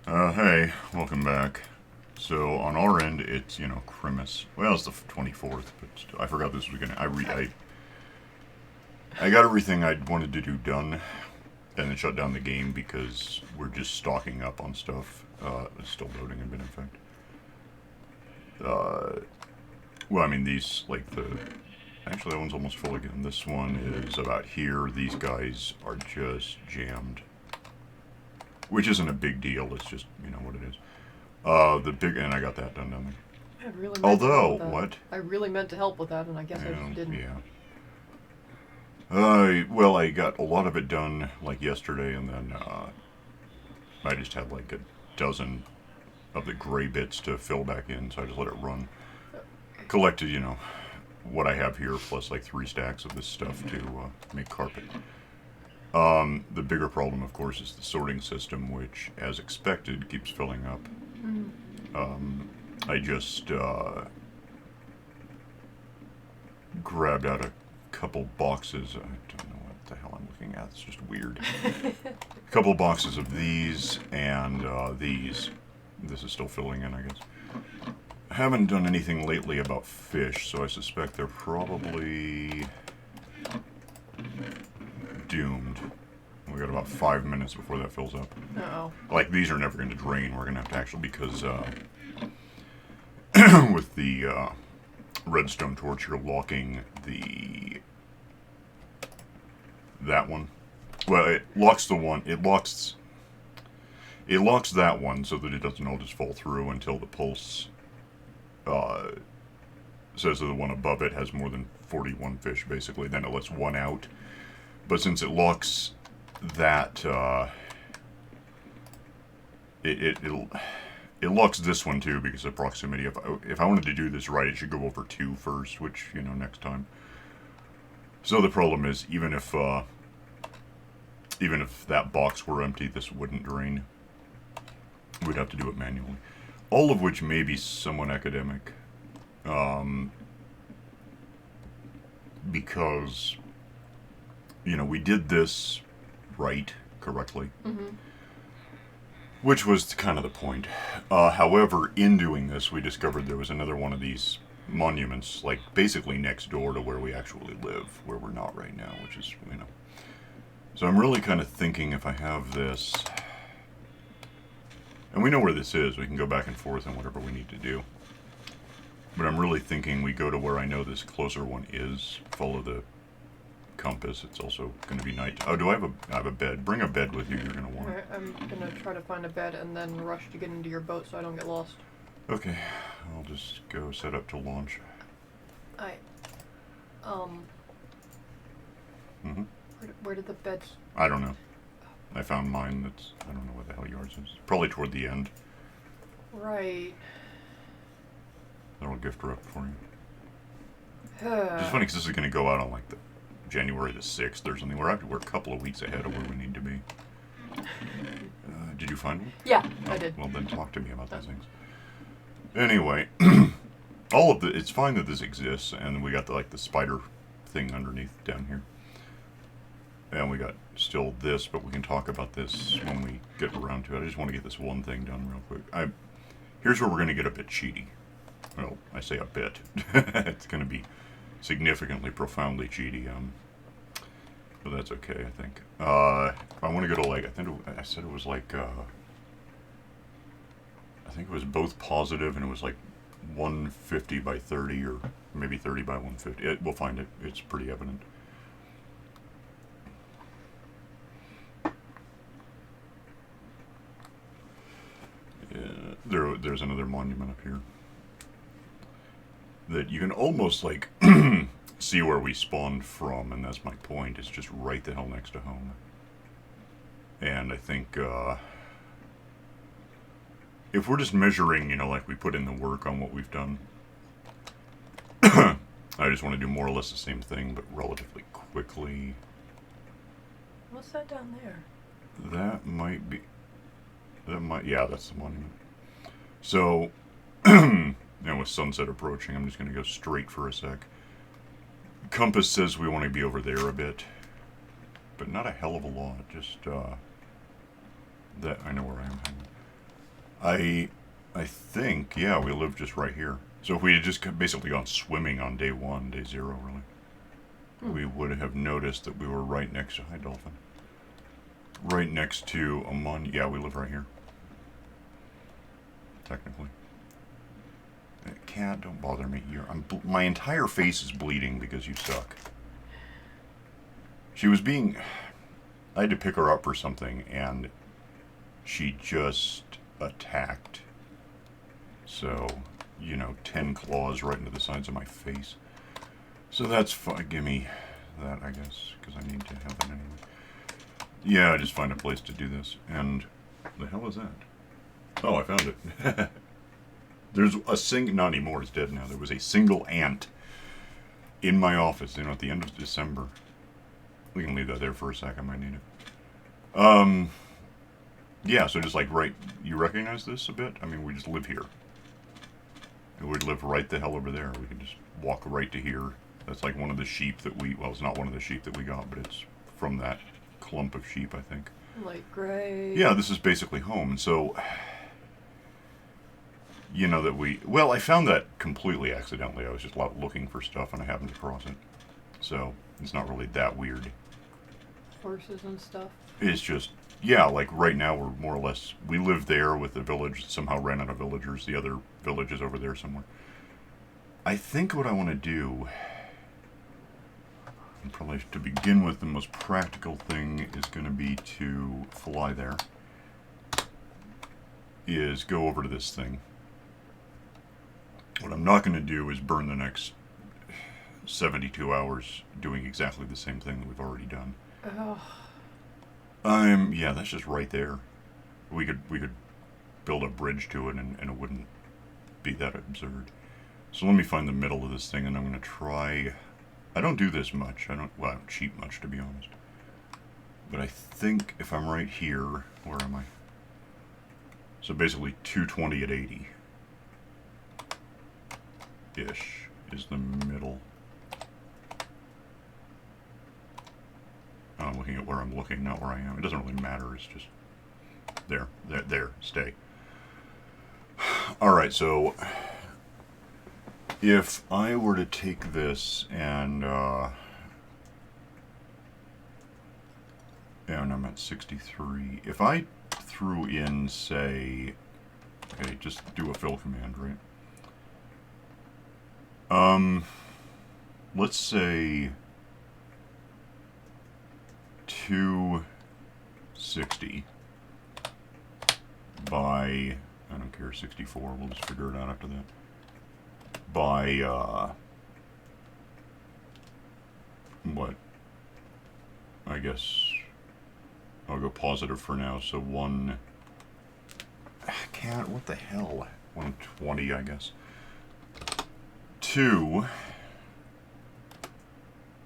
Hey, welcome back. So on our end, it's Christmas. Well, it's the 24th, but still, I forgot this was gonna. I got everything I wanted to do done, and then shut down the game because we're just stocking up on stuff. It's still loading a bit, in fact. Well, I mean these actually that one's almost full again. This one is about here. These guys are just jammed, which isn't a big deal. It's just what it is. And I got that done down there. I really meant to Although, help with that. what? I really meant to help with that, and I guess I just didn't. Yeah. Well, I got a lot of it done like yesterday, and then I just had like a dozen of the gray bits to fill back in, so I just let it run. Collected, what I have here, plus like 3 stacks of this stuff to make carpet. The bigger problem, of course, is the sorting system, which, as expected, keeps filling up. I just grabbed out a couple boxes. I don't know what the hell I'm looking at. It's just weird. A couple boxes of these and these. This is still filling in, I guess. I haven't done anything lately about fish, so I suspect they're probably doomed. We got about 5 minutes before that fills up. Uh-oh. Like, these are never going to drain. We're going to have to actually, because with the redstone torch, you're locking that one. Well, it locks that one so that it doesn't all just fall through until the pulse says that the one above it has more than 41 fish, basically. Then it lets one out. But since it locks that, it locks this one too because of proximity. If I wanted to do this right, it should go over 2 first, which, next time. So the problem is, even if that box were empty, this wouldn't drain. We'd have to do it manually. All of which may be somewhat academic. Because, we did this right, correctly. Mm-hmm. Which was kind of the point. However, in doing this, we discovered there was another one of these monuments, like, basically next door to where we actually live, where we're not right now, which is, So I'm really kind of thinking if I have this... And we know where this is. We can go back and forth on whatever we need to do. But I'm really thinking we go to where I know this closer one is. Follow the compass. It's also going to be night. Oh, do I have a bed? Bring a bed with you. You're going to want. Alright, I'm gonna try to find a bed and then rush to get into your boat so I don't get lost. Okay, I'll just go set up to launch. Where did the beds... I don't know. I found mine. I don't know what the hell yours is. Probably toward the end. Right. That'll gift her up for you. It's funny because this is going to go out on like the January the 6th or something. We're a couple of weeks ahead of where we need to be. Did you find one? Yeah, I did. Well, then talk to me about those things. Anyway, it's fine that this exists, and we got the spider thing underneath down here. And we got still this, but we can talk about this when we get around to it. I just want to get this one thing done real quick. Here's where we're going to get a bit cheaty. Well, I say a bit. It's going to be significantly, profoundly cheaty. But that's okay, I think. If I want to go to I said it was like, I think it was both positive, and it was like 150 by 30, or maybe 30 by 150. We'll find it. It's pretty evident. There's another monument up here that you can almost see where we spawned from, and that's my point. It's just right the hell next to home. And I think if we're just measuring, like we put in the work on what we've done, I just want to do more or less the same thing, but relatively quickly. What's that down there? Yeah, that's the monument. So, with sunset approaching, I'm just going to go straight for a sec. Compass says we want to be over there a bit, but not a hell of a lot, just, that, I know where I am. I think, yeah, we live just right here. So if we had just basically gone swimming on day 1, day 0, really, we would have noticed that we were right next to, hi dolphin, right next to a yeah, we live right here. Technically. Cat, don't bother me. My entire face is bleeding because you suck. She was being, I had to pick her up for something, and she just attacked. So, 10 claws right into the sides of my face. So that's fine. Give me that, I guess, because I need to have that anyway. Yeah, I just find a place to do this. And the hell is that? Oh, I found it. There's a not anymore, it's dead now. There was a single ant in my office, at the end of December. We can leave that there for a sec, I might need it. Yeah, so just like you recognize this a bit? I mean, we just live here. And we'd live right the hell over there. We could just walk right to here. That's like one of the sheep that well, it's not one of the sheep that we got, but it's from that clump of sheep, I think. Light gray. Yeah, this is basically home. And so, well, I found that completely accidentally. I was just looking for stuff and I happened to cross it. So, it's not really that weird. Horses and stuff. It's just, yeah, like right now we're more or less, we live there with the village, somehow ran out of villagers, the other village is over there somewhere. I think what I want to do, and probably to begin with, the most practical thing is going to be to fly there, is go over to this thing. What I'm not going to do is burn the next 72 hours doing exactly the same thing that we've already done. Oh. Yeah, that's just right there. We could build a bridge to it and it wouldn't be that absurd. So let me find the middle of this thing and I'm going to try. I don't do this much. I don't cheat much, to be honest. But I think if I'm right here, where am I? So basically 220 at 80 ish is the middle. I'm looking at where I'm looking, not where I am. It doesn't really matter. It's just there, stay. All right, so if I were to take this and I'm at 63. If I threw in, say, okay, just do a fill command, right? Let's say 260 by, I don't care, 64, we'll just figure it out after that, by, what, I guess, I'll go positive for now, so what the hell, 120, I guess, 2,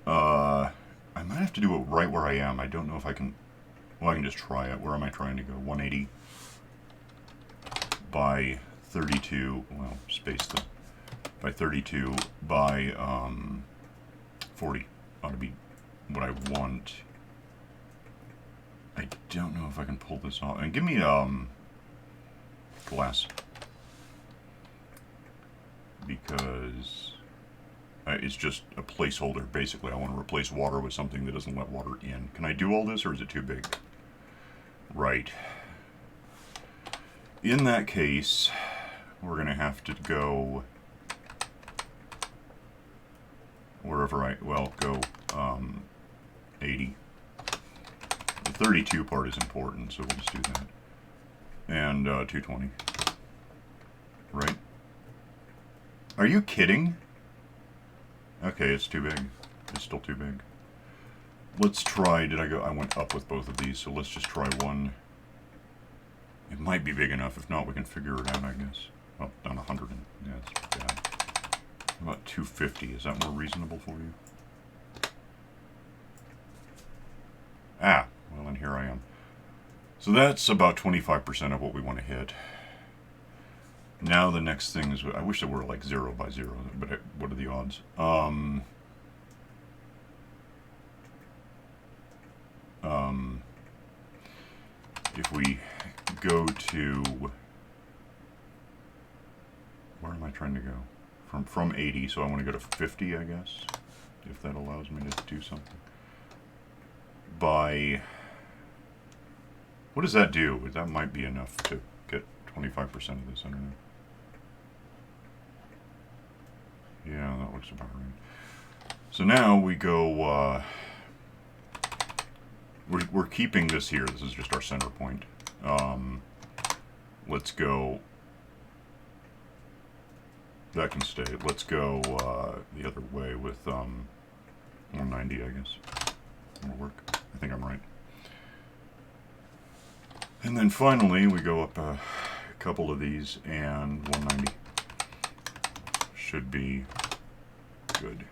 I might have to do it right where I am. I don't know if I can, well, I can just try it. Where am I trying to go? 180 by 32, well, space the, by 32 by 40 ought to be what I want. I don't know if I can pull this off. And give me glass, because it's just a placeholder, basically. I want to replace water with something that doesn't let water in. Can I do all this, or is it too big? Right. In that case, we're going to have to go wherever go 80. The 32 part is important, so we'll just do that. And 220. Right? Are you kidding? Okay, it's too big. It's still too big. Let's try, I went up with both of these, so let's just try one. It might be big enough. If not, we can figure it out, I guess. Well, down 100. Yeah, it's bad. About 250. Is that more reasonable for you? Ah, well, and here I am. So that's about 25% of what we want to hit. Now the next thing is, I wish it were like 0 by 0, but what are the odds? If we go to where am I trying to go? From 80, so I want to go to 50, I guess, if that allows me to do something. By, what does that do? That might be enough to get 25% of this, I don't know. Yeah, that looks about right. So now we go, we're keeping this here. This is just our center point. Let's go, that can stay. Let's go the other way with 190, I guess. That'll work. I think I'm right. And then finally, we go up a couple of these, and 190 should be good.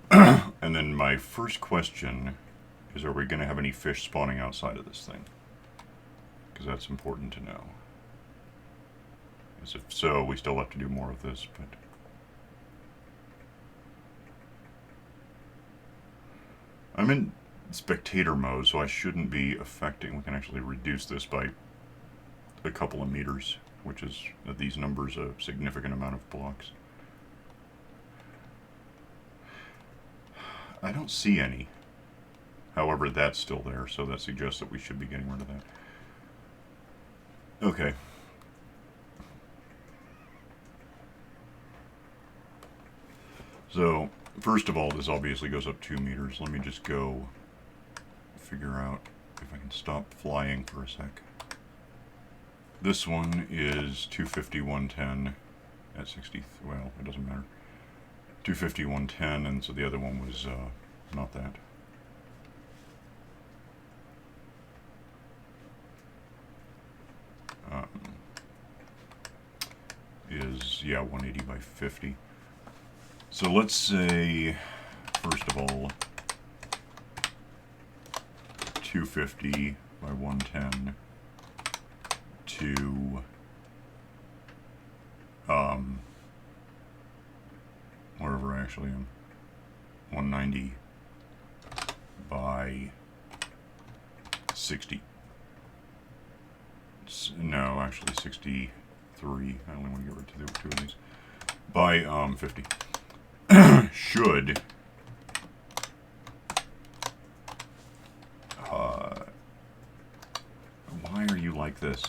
And then my first question is, are we going to have any fish spawning outside of this thing? Because that's important to know. As if so, we still have to do more of this, but... I'm in spectator mode, so I shouldn't be affecting. We can actually reduce this by a couple of meters, which is, at these numbers, a significant amount of blocks. I don't see any. However, that's still there, so that suggests that we should be getting rid of that. Okay. So, first of all, this obviously goes up 2 meters. Let me just go figure out if I can stop flying for a sec. This one is 250, 110 at 60, well, it doesn't matter. 250, 110, and so the other one was not that. Is, yeah, 180 by 50. So let's say, first of all, 250 by 110 to wherever I actually am, 190 by 60. No, actually 63. I only want to get rid of two of these. By 50. Should why are you like this?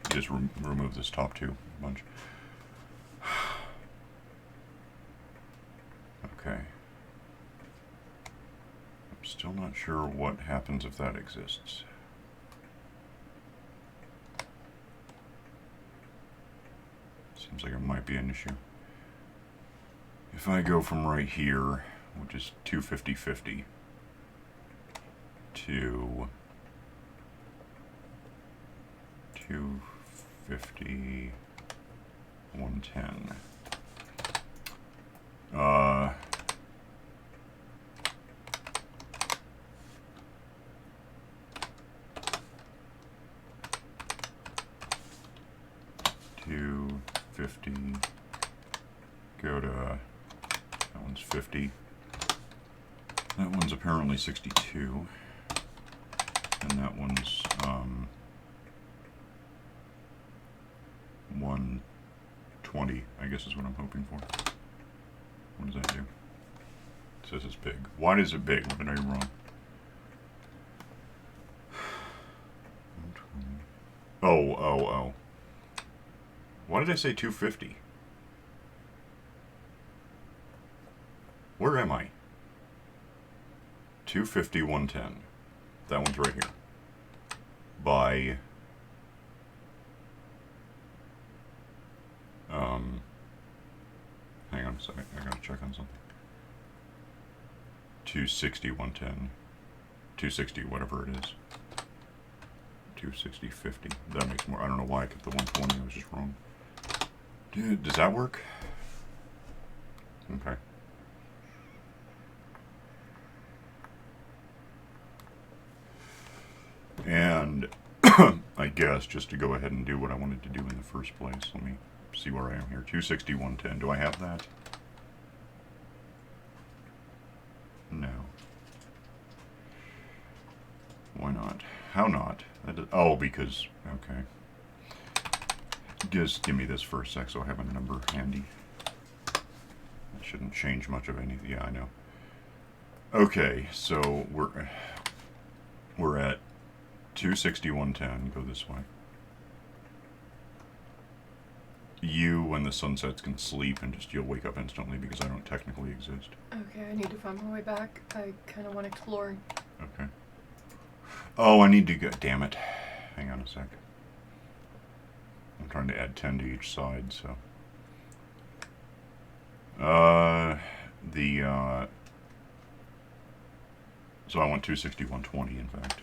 Just remove this top two bunch. Okay. I'm still not sure what happens if that exists. Seems like it might be an issue. If I go from right here, which is 250, 50, to 250, 110. 250, go to, that one's 50. That one's apparently 62. And that one's 120, I guess is what I'm hoping for. What does that do? It says it's big. Why is it big? What did I do wrong? 120. Oh. Why did I say 250? Where am I? 250, 110. That one's right here. By hang on a second, I gotta check on something. 260, 110. 260, whatever it is. 260, 50. That makes more. I don't know why I kept the 120, I was just wrong. Dude, does that work? Okay. And I guess just to go ahead and do what I wanted to do in the first place, let me see where I am here. 260, 110. Do I have that? No. Why not? How not? Oh, because, okay. Just give me this for a sec so I have a number handy. That shouldn't change much of anything. Yeah, I know. Okay, so we're at 261.10. Go this way. You, when the sun sets, can sleep and just you'll wake up instantly because I don't technically exist. Okay, I need to find my way back. I kind of want exploring. Okay. Oh, I need to go. Damn it. Hang on a sec. I'm trying to add 10 to each side, so. So I want 261.20, in fact.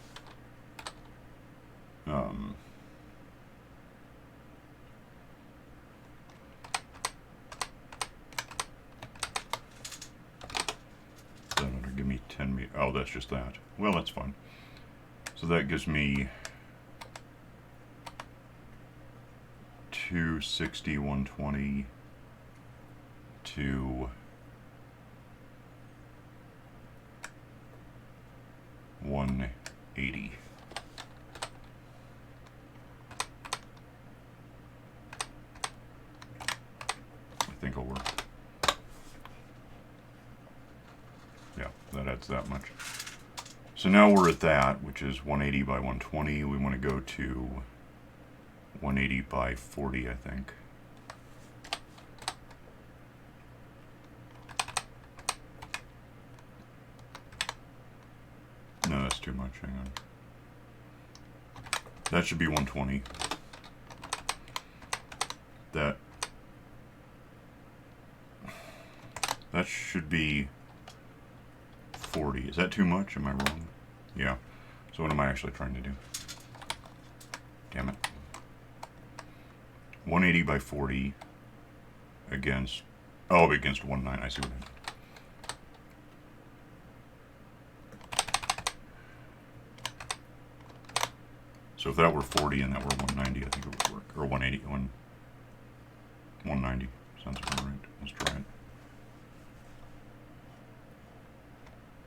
That'll give me 10 meters. Oh, that's just that. Well, that's fine. So that gives me 261.20 to 180. I think it'll work. Yeah, that adds that much. So now we're at that, which is 180 by 120. We want to go to 180 by 40, I think. No, that's too much. Hang on. That should be 120. That should be 40. Is that too much? Am I wrong? Yeah. So what am I actually trying to do? Damn it. 180 by 40 against... Oh, against 19. I see what I did. So if that were 40 and that were 190, I think it would work. Or 180, 190. Sounds about right. Let's try it.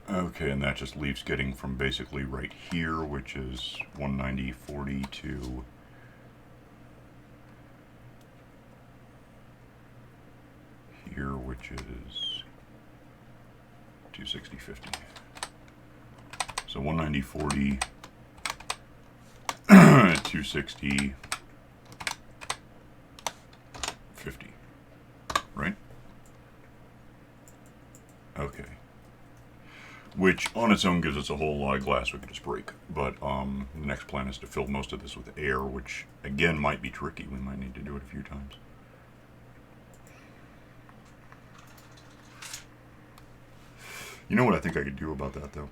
Okay, and that just leaves getting from basically right here, which is 190, 40 to... here, which is 260, 50. So 190, 40... 260, 50, right? Okay. Which on its own gives us a whole lot of glass we could just break. But the next plan is to fill most of this with air, which again might be tricky. We might need to do it a few times. You know what I think I could do about that, though?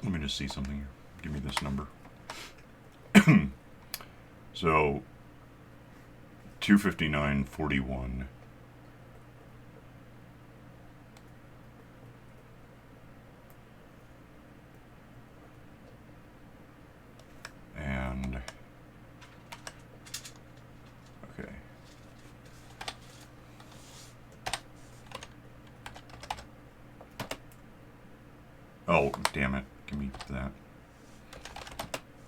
Let me just see something here. Give me this number. So 259.41 and okay. Oh, damn it. Give me that.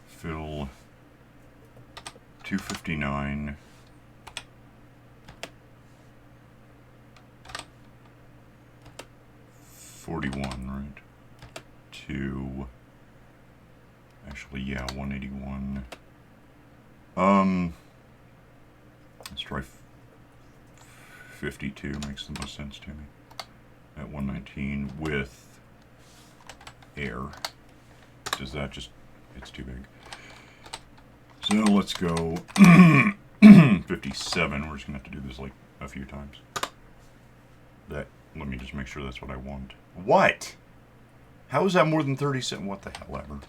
Fill 259 41, right? To actually, yeah, 181. Let's try 52. Makes the most sense to me. At 119 with air. Does that just? It's too big. So let's go 57. We're just gonna have to do this like a few times. Let me just make sure that's what I want. What? How is that more than 37? What the hell ever.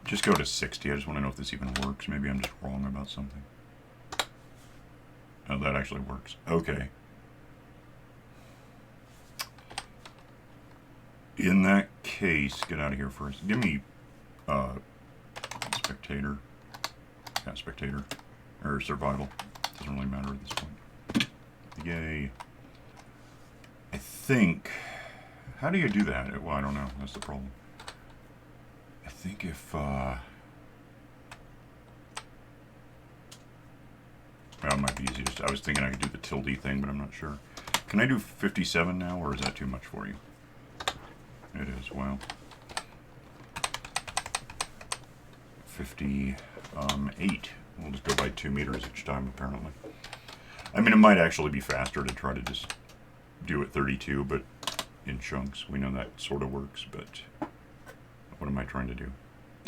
Just go to 60. I just want to know if this even works. Maybe I'm just wrong about something. Oh, that actually works. Okay. In that case, get out of here first. Give me spectator. Yeah, spectator. Or survival. Doesn't really matter at this point. Yay. I think... How do you do that? Well, I don't know. That's the problem. I think if... Well, it might be easiest. I was thinking I could do the tilde thing, but I'm not sure. Can I do 57 now, or is that too much for you? It is. Well, 58. We'll just go by 2 meters each time, apparently. I mean, it might actually be faster to try to just do it 32, but in chunks. We know that sort of works, but what am I trying to do?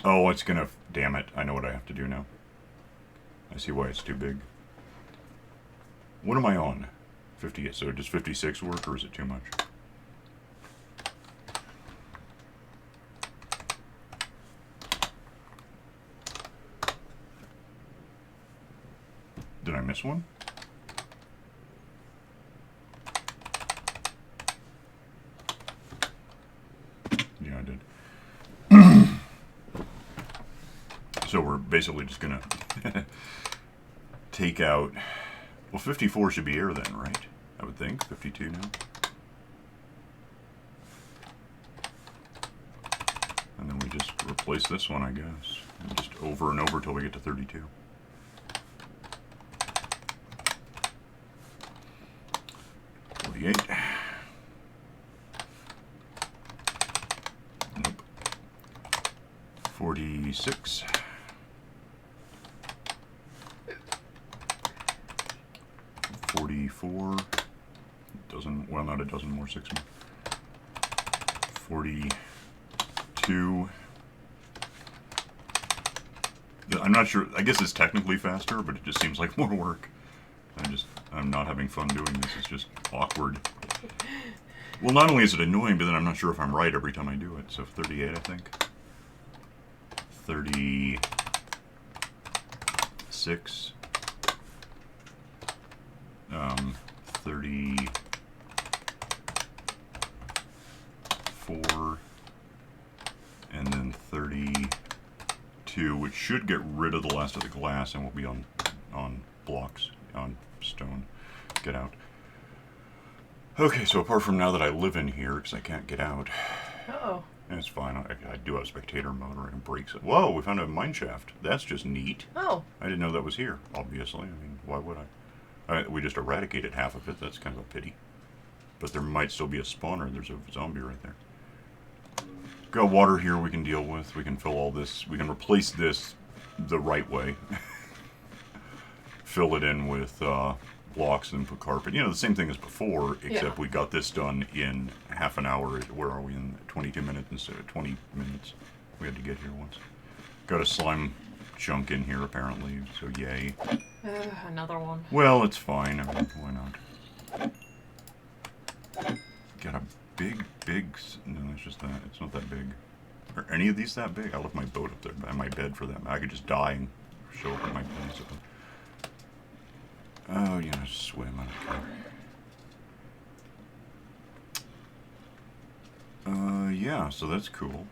Oh, it's gonna... Damn it. I know what I have to do now. I see why it's too big. What am I on? 58. So does 56 work, or is it too much? Did I miss one? Yeah, I did. So we're basically just gonna take out... Well, 54 should be air then, right? I would think. 52 now. And then we just replace this one, I guess. And just over and over till we get to 32. Nope. 46. 44. Doesn't, well, not a dozen more, 6 more. 42. I'm not sure, I guess it's technically faster, but it just seems like more work. I'm not having fun doing this, it's just awkward. Well, not only is it annoying, but then I'm not sure if I'm right every time I do it. So 38, I think. 36. 34. And then 32, which should get rid of the last of the glass and will be on blocks, on stone. Get out. Okay, so apart from now that I live in here, because I can't get out. Uh-oh. And it's fine. I do have spectator mode, or I can break it. Whoa, we found a mine shaft. That's just neat. Oh. I didn't know that was here, obviously. I mean, why would I? We just eradicated half of it. That's kind of a pity. But there might still be a spawner. There's a zombie right there. Got water here we can deal with. We can fill all this. We can replace this the right way. Fill it in with blocks and put carpet. You know, the same thing as before, except we got this done in half an hour. Where are we? In 22 minutes instead of 20 minutes. We had to get here once. Got a slime chunk in here, apparently, so yay. Another one. Well, it's fine. I mean, why not? Got a big... No, it's just that. It's not that big. Are any of these that big? I left my boat up there by my bed for them. I could just die and show up at my place. Oh, you know, swim. I don't care. Yeah, so that's cool.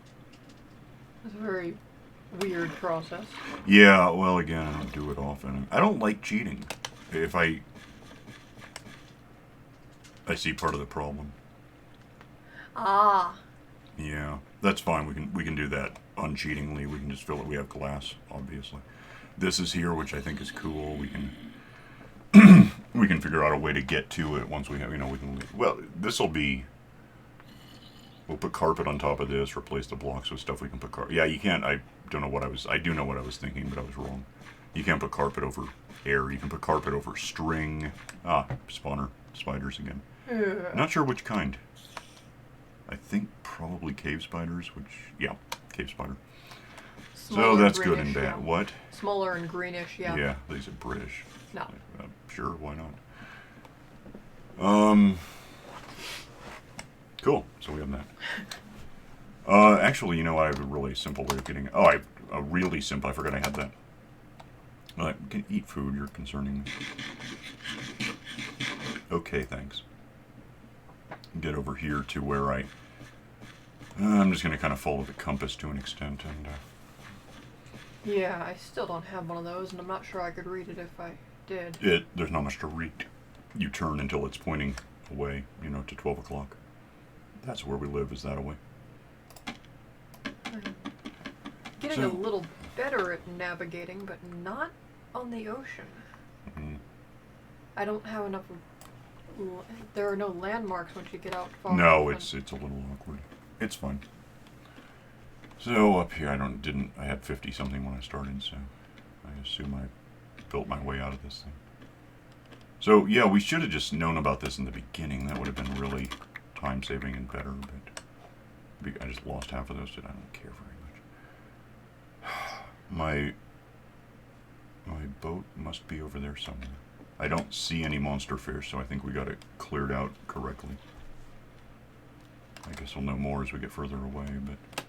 It's a very weird process. Yeah, well, again, I don't do it often. I don't like cheating. If I see part of the problem. Ah. Yeah, that's fine. We can do that uncheatingly. We can just fill it. We have glass, obviously. This is here, which I think is cool. We can we can figure out a way to get to it once we have, you know, we can. Well, this will be. We'll put carpet on top of this. Replace the blocks with stuff we can put carpet. Yeah, you can't. I don't know what I was. I do know what I was thinking, but I was wrong. You can't put carpet over air. You can put carpet over string. Ah, spawner spiders again. Not sure which kind. I think probably cave spiders, which, yeah, cave spider. Smaller, so that's greenish, good and bad. yeah. What? Smaller and greenish, yeah. Yeah, these are British. No. Sure, why not? Cool, so we have that. Actually, you know, I have a really simple way of getting... Oh, a really simple... I forgot I had that. I can eat food, you're concerning me. Okay, thanks. Get over here to where I'm just going to kind of follow the compass to an extent, and... Yeah, I still don't have one of those, and I'm not sure I could read it if I did. There's not much to read. You turn until it's pointing away, you know, to 12 o'clock. That's where we live, is that away? I'm getting a little better at navigating, but not on the ocean. I don't have enough. There are no landmarks once you get out far. No, enough, it's a little awkward. It's fine. So up here, I had 50 something when I started, so I assume I built my way out of this thing. So yeah, we should have just known about this in the beginning. That would have been really time saving and better, but I just lost half of those, and I don't care very much. My boat must be over there somewhere. I don't see any monster fish, so I think we got it cleared out correctly. I guess we'll know more as we get further away, but...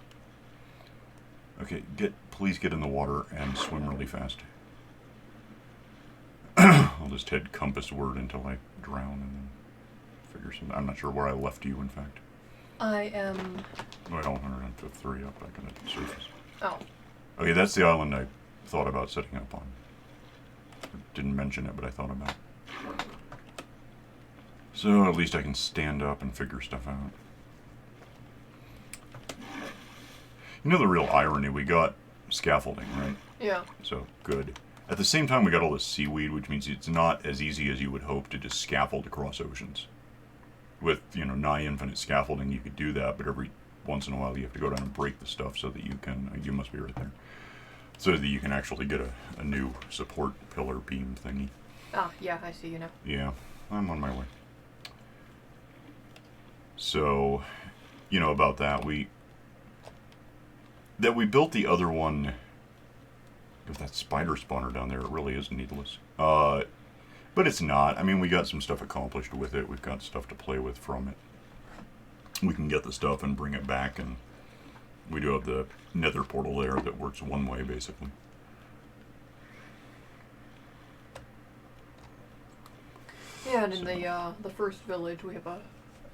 Okay, please get in the water and swim really fast. I'll just head compassward until I drown and then figure something. I'm not sure where I left you, in fact. I am... Well, 103 up back on the surface. Oh. Okay, that's the island I thought about setting up on. Didn't mention it, but I thought about it. So at least I can stand up and figure stuff out. You know the real irony? We got scaffolding, right? Yeah. So, good. At the same time, we got all this seaweed, which means it's not as easy as you would hope to just scaffold across oceans. With, nigh infinite scaffolding, you could do that, but every once in a while you have to go down and break the stuff so that you can... You must be right there. So that you can actually get a new support pillar beam thingy. Ah, yeah, I see you now. Yeah, I'm on my way. So, about that, we built the other one with that spider spawner down there. It really is needless. But it's not. I mean, we got some stuff accomplished with it. We've got stuff to play with from it. We can get the stuff and bring it back, and we do have the nether portal there that works one way, basically. Yeah, and in the first village, we have a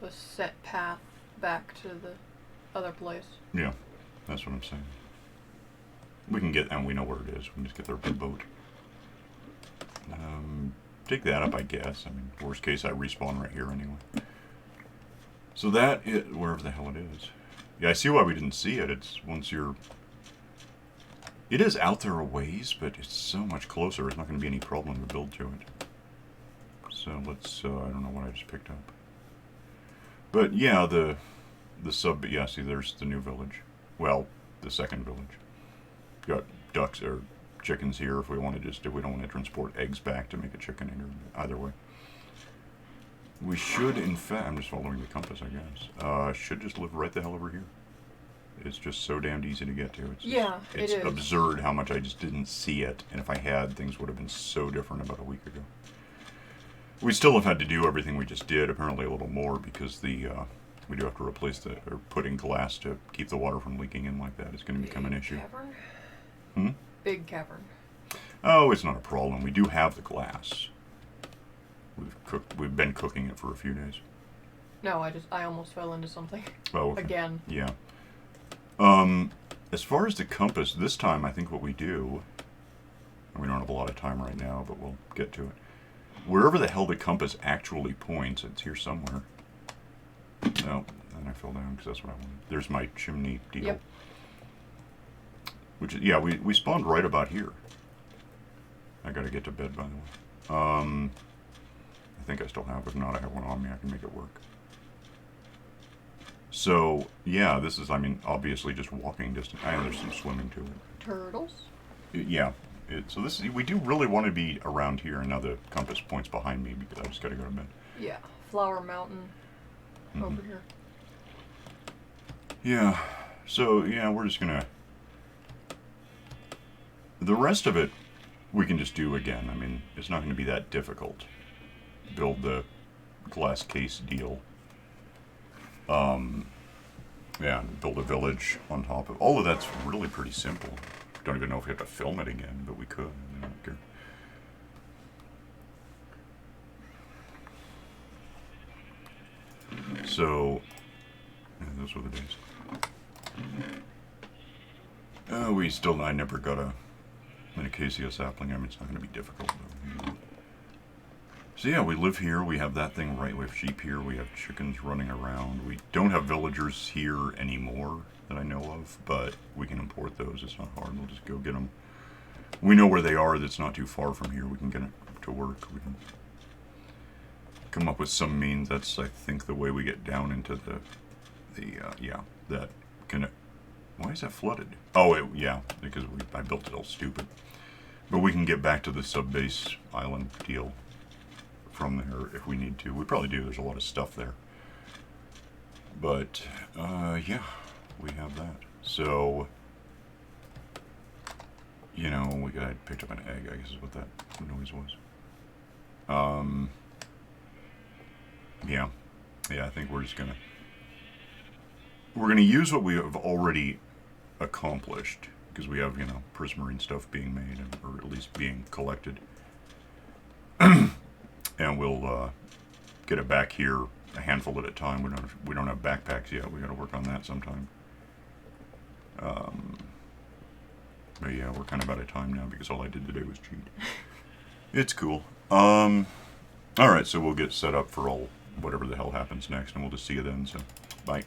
set path back to the other place. Yeah, that's what I'm saying. We can get, and we know where it is. We can just get there by boat. Take that up, I guess. I mean, worst case, I respawn right here anyway. So that, wherever the hell it is. Yeah, I see why we didn't see it. It's once you're... It is out there a ways, but it's so much closer. It's not going to be any problem to build to it. So let's, I don't know what I just picked up. But yeah, yeah, see, there's the new village. Well, the second village. Got ducks or chickens here if we want to if we don't want to transport eggs back to make a chicken either way. We should, in fact, I'm just following the compass, I guess. Should just live right the hell over here. It's just so damned easy to get to. It's absurd how much I just didn't see it, and if I had, things would have been so different about a week ago. We still have had to do everything we just did, apparently a little more, because we do have to replace or put in glass to keep the water from leaking in like that. It's going to become an issue. Cavern? Hmm? Big cavern. Oh, it's not a problem. We do have the glass. We've been cooking it for a few days. No, I almost fell into something. Oh, okay. Again. Yeah. As far as the compass, this time I think what we do, and we don't have a lot of time right now, but we'll get to it. Wherever the hell the compass actually points, it's here somewhere. No, and I fell down because that's what I wanted. There's my chimney deal. Yep. Which, yeah, we spawned right about here. I gotta get to bed, by the way. I think I still have. If not, I have one on me. I can make it work. So, yeah, this is, I mean, obviously just walking distance. I know there's some swimming to it. Turtles? Yeah. So this is, we do really want to be around here, and now the compass points behind me because I just gotta go to bed. Yeah. Flower Mountain over here. Yeah. So, yeah, we're just gonna... The rest of it, we can just do again. I mean, it's not going to be that difficult. Build the glass case deal. Yeah, build a village on top of... All of that's really pretty simple. Don't even know if we have to film it again, but we could. I don't care. So, yeah, those were the days. I never got an acacia sapling. I mean, it's not going to be difficult, though. So yeah, we live here. We have that thing right. We have sheep here. We have chickens running around. We don't have villagers here anymore that I know of, but we can import those. It's not hard. We'll just go get them. We know where they are. That's not too far from here. We can get it to work. We can come up with some means. That's, I think, the way we get down into the yeah, that can. Why is that flooded? Oh, yeah, because I built it all stupid. But we can get back to the SubBase island deal from there if we need to. We probably do. There's a lot of stuff there. But yeah, we have that. So, you know, I picked up an egg, I guess is what that noise was. Yeah, I think we're just gonna use what we have already accomplished, because we have, you know, prismarine stuff being made, or at least being collected, and we'll get it back here a handful at a time. We don't have backpacks yet. We got to work on that sometime. But yeah, we're kind of out of time now because all I did today was cheat. It's cool. All right, so we'll get set up for whatever the hell happens next, and we'll just see you then. So, bye.